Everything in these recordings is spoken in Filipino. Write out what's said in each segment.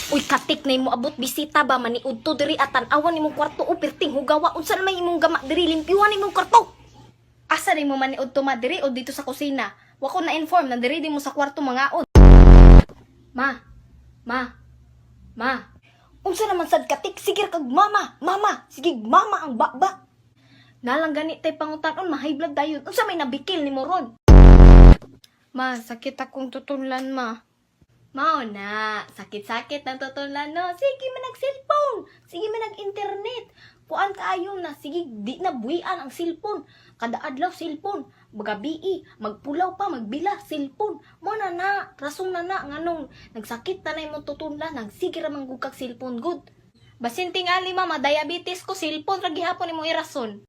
Uy, katik na imo abot bisita ba maniud to diri at tan-awan imong kwarto o perting hugawa unsa na may imong gama diri limpyuhan imong kwarto. Asa nimo maniud to madiri o dito sa kusina? Wa ko na inform na diri di mo sa kwarto mangaon. Ma. Ma. Unsa naman sad katik sige kag mama. Sige mama ang baba. Nalang gani tay pangutanon ma-high blood dayon. Unsa may nabikil nimo ron? Ma, sakit akong tutulan ma. Mao na, sakit-sakit ng tutulan no. Sige man nag-cellphone, sige man nag-internet. Kuan kaayo na, sige di na buhian ang cellphone. Kada adlaw cellphone, magabi, magpulaw pa, magbila cellphone. Mo na, rason na nganong nagsakit na imong tutulan, nagsige ra man gud kag cellphone good. Basin tingali mama, diabetes ko cellphone ra gihapon imong irason.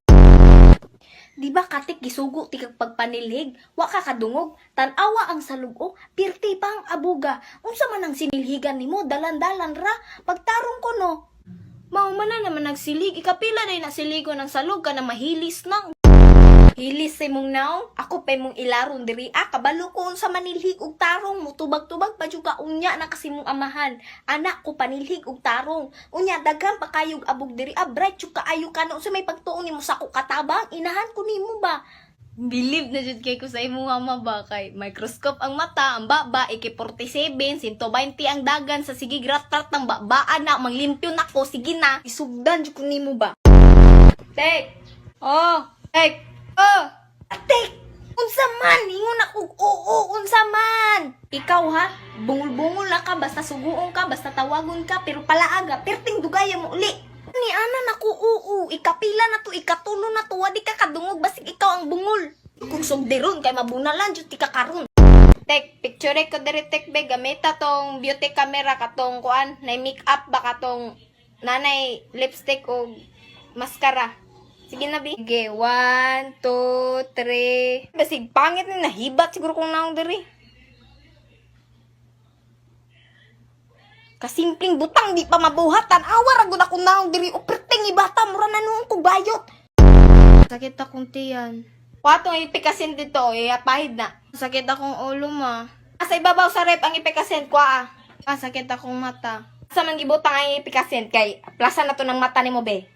Di ba katik gisugo ti kag pagpanilhig, wa ka kadungog, tan-awa ang salugo, pirti pa ang abuga. Unsa man ang sinilhigan nimo, dalan-dalan ra, pagtarong ko no. Mao man na naman nagsilig, ikapila na nasiligo ng salug ka na mahilis na. Hilis sa imong naong, ako pa imong ilaron diri kabalo ko unsa manilhig og tarong, mutubag-tubag pa jud ka unya na kasi mong amahan. Anak ko panilhig og tarong. Unya daghan pa kayog abog diri bright jud kaayo ka na unsa may pagtuon nimo sa ko katabang, inahan ko nimo ba? Believe na jud kay ko sa imong ama ba kay microscope ang mata, ang baba iki 47, 120 ang dagan sa sige grat-rat ng babaan na manglimpyo nako sige na. Isugdan jud ko nimo ba? Tek. Tek. Tek! Unsa man? Ingon ako, oo, unsa man? Ikaw ha, bungol-bungol na ka, basta suguon ka, basta tawagon ka, pero palaaga, perting dugaya mo uli. Ni ana nako, oo, ikapila na to, ikatulo na to, wadi ka kadungog, basig ikaw ang bungol. Kung sugderon, kay mabunalan, jud ti ka karon. Tek, picture ko diri tek be, gamita tong beauty camera katong kuan, na make up ba katong nanay lipstick o mascara. Sige na, Bi. Sige, 1, 2, 3. Basig, pangit na nahibat siguro kung naong diri. Kasimpleng butang, di pa mabuhatan. Awar, agod akong naong diri. O, perting ibata, mura na noong kong bayot. Sakit akong tiyan. Watong ipikasin dito, pahid na. Sakit akong ulo, ma. Sa ibabaw sa rep ang ipikasin, sakit akong mata. Sa man gibutang ang ipikasin, kay plaza na to ng mata ni mo, be.